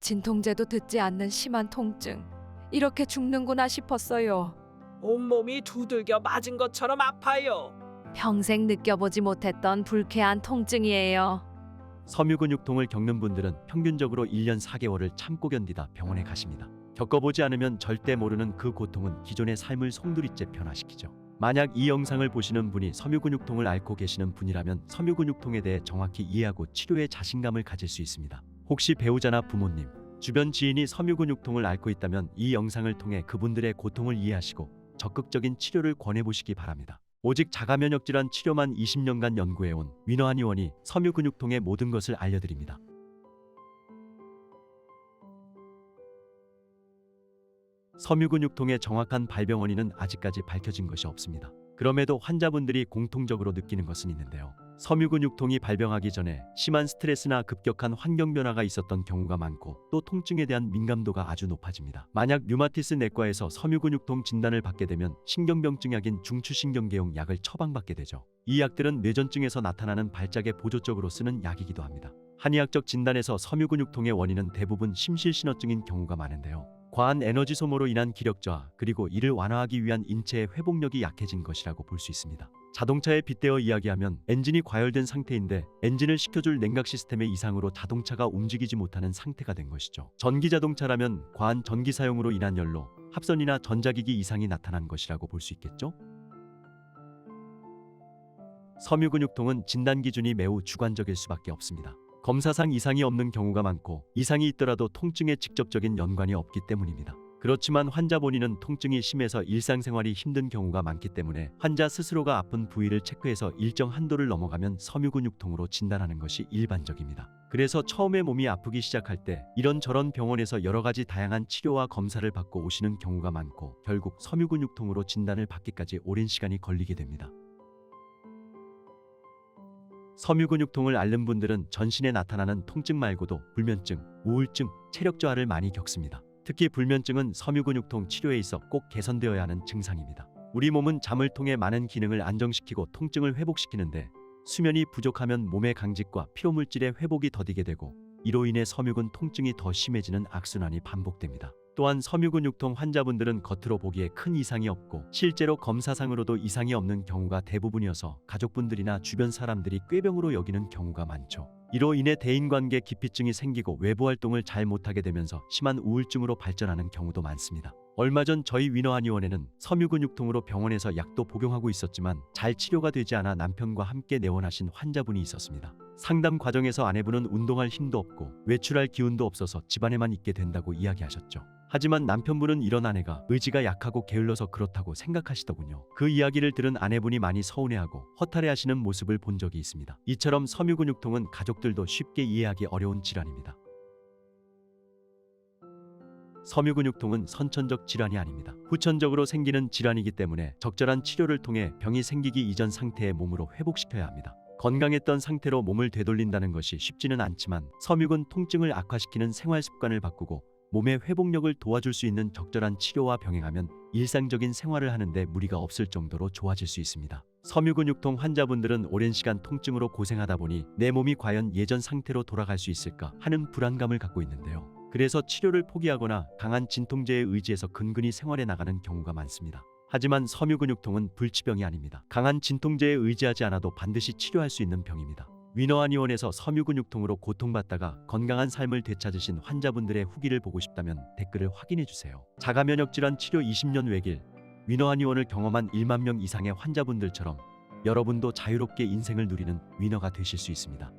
진통제도 듣지 않는 심한 통증. 이렇게 죽는구나 싶었어요. 온몸이 두들겨 맞은 것처럼 아파요. 평생 느껴보지 못했던 불쾌한 통증이에요. 섬유근육통을 겪는 분들은 평균적으로 1년 4개월을 참고 견디다 병원에 가십니다. 겪어보지 않으면 절대 모르는 그 고통은 기존의 삶을 송두리째 변화시키죠. 만약 이 영상을 보시는 분이 섬유근육통을 앓고 계시는 분이라면 섬유근육통에 대해 정확히 이해하고 치료에 자신감을 가질 수 있습니다. 혹시 배우자나 부모님, 주변 지인이 섬유근육통을 앓고 있다면 이 영상을 통해 그분들의 고통을 이해하시고 적극적인 치료를 권해보시기 바랍니다. 오직 자가면역질환 치료만 20년간 연구해온 위너한 의원이 섬유근육통의 모든 것을 알려드립니다. 섬유근육통의 정확한 발병 원인은 아직까지 밝혀진 것이 없습니다. 그럼에도 환자분들이 공통적으로 느끼는 것은 있는데요. 섬유근육통이 발병하기 전에 심한 스트레스나 급격한 환경 변화가 있었던 경우가 많고 또 통증에 대한 민감도가 아주 높아집니다. 만약 류마티스 내과에서 섬유근육통 진단을 받게 되면 신경병증 약인 중추신경계용 약을 처방받게 되죠. 이 약들은 뇌전증에서 나타나는 발작에 보조적으로 쓰는 약이기도 합니다. 한의학적 진단에서 섬유근육통의 원인은 대부분 심실신어증인 경우가 많은데요. 과한 에너지 소모로 인한 기력 저하 그리고 이를 완화하기 위한 인체의 회복력이 약해진 것이라고 볼 수 있습니다. 자동차에 빗대어 이야기하면 엔진이 과열된 상태인데 엔진을 식혀줄 냉각 시스템의 이상으로 자동차가 움직이지 못하는 상태가 된 것이죠. 전기자동차라면 과한 전기 사용으로 인한 연료, 합선이나 전자기기 이상이 나타난 것이라고 볼 수 있겠죠? 섬유근육통은 진단 기준이 매우 주관적일 수밖에 없습니다. 검사상 이상이 없는 경우가 많고 이상이 있더라도 통증에 직접적인 연관이 없기 때문입니다. 그렇지만 환자 본인은 통증이 심해서 일상생활이 힘든 경우가 많기 때문에 환자 스스로가 아픈 부위를 체크해서 일정 한도를 넘어가면 섬유근육통으로 진단하는 것이 일반적입니다. 그래서 처음에 몸이 아프기 시작할 때 이런저런 병원에서 여러 가지 다양한 치료와 검사를 받고 오시는 경우가 많고 결국 섬유근육통으로 진단을 받기까지 오랜 시간이 걸리게 됩니다. 섬유근육통을 앓는 분들은 전신에 나타나는 통증 말고도 불면증, 우울증, 체력 저하를 많이 겪습니다. 특히 불면증은 섬유근육통 치료에 있어 꼭 개선되어야 하는 증상입니다. 우리 몸은 잠을 통해 많은 기능을 안정시키고 통증을 회복시키는데 수면이 부족하면 몸의 강직과 피로물질의 회복이 더디게 되고 이로 인해 섬유근 통증이 더 심해지는 악순환이 반복됩니다. 또한 섬유근육통 환자분들은 겉으로 보기에 큰 이상이 없고 실제로 검사상으로도 이상이 없는 경우가 대부분이어서 가족분들이나 주변 사람들이 꾀병으로 여기는 경우가 많죠. 이로 인해 대인관계 기피증이 생기고 외부 활동을 잘 못하게 되면서 심한 우울증으로 발전하는 경우도 많습니다. 얼마 전 저희 위너한의원에는 섬유근육통으로 병원에서 약도 복용하고 있었지만 잘 치료가 되지 않아 남편과 함께 내원하신 환자분이 있었습니다. 상담 과정에서 아내분은 운동할 힘도 없고 외출할 기운도 없어서 집안에만 있게 된다고 이야기하셨죠. 하지만 남편분은 이런 아내가 의지가 약하고 게을러서 그렇다고 생각하시더군요. 그 이야기를 들은 아내분이 많이 서운해하고 허탈해하시는 모습을 본 적이 있습니다. 이처럼 섬유근육통은 가족들도 쉽게 이해하기 어려운 질환입니다. 섬유근육통은 선천적 질환이 아닙니다. 후천적으로 생기는 질환이기 때문에 적절한 치료를 통해 병이 생기기 이전 상태의 몸으로 회복시켜야 합니다. 건강했던 상태로 몸을 되돌린다는 것이 쉽지는 않지만 섬유근 통증을 악화시키는 생활 습관을 바꾸고 몸의 회복력을 도와줄 수 있는 적절한 치료와 병행하면 일상적인 생활을 하는데 무리가 없을 정도로 좋아질 수 있습니다. 섬유근육통 환자분들은 오랜 시간 통증으로 고생하다 보니 내 몸이 과연 예전 상태로 돌아갈 수 있을까 하는 불안감을 갖고 있는데요. 그래서 치료를 포기하거나 강한 진통제에 의지해서 근근히 생활해 나가는 경우가 많습니다. 하지만 섬유근육통은 불치병이 아닙니다. 강한 진통제에 의지하지 않아도 반드시 치료할 수 있는 병입니다. 위너한의원에서 섬유근육통으로 고통받다가 건강한 삶을 되찾으신 환자분들의 후기를 보고 싶다면 댓글을 확인해주세요. 자가면역질환 치료 20년 외길 위너한의원을 경험한 1만 명 이상의 환자분들처럼 여러분도 자유롭게 인생을 누리는 위너가 되실 수 있습니다.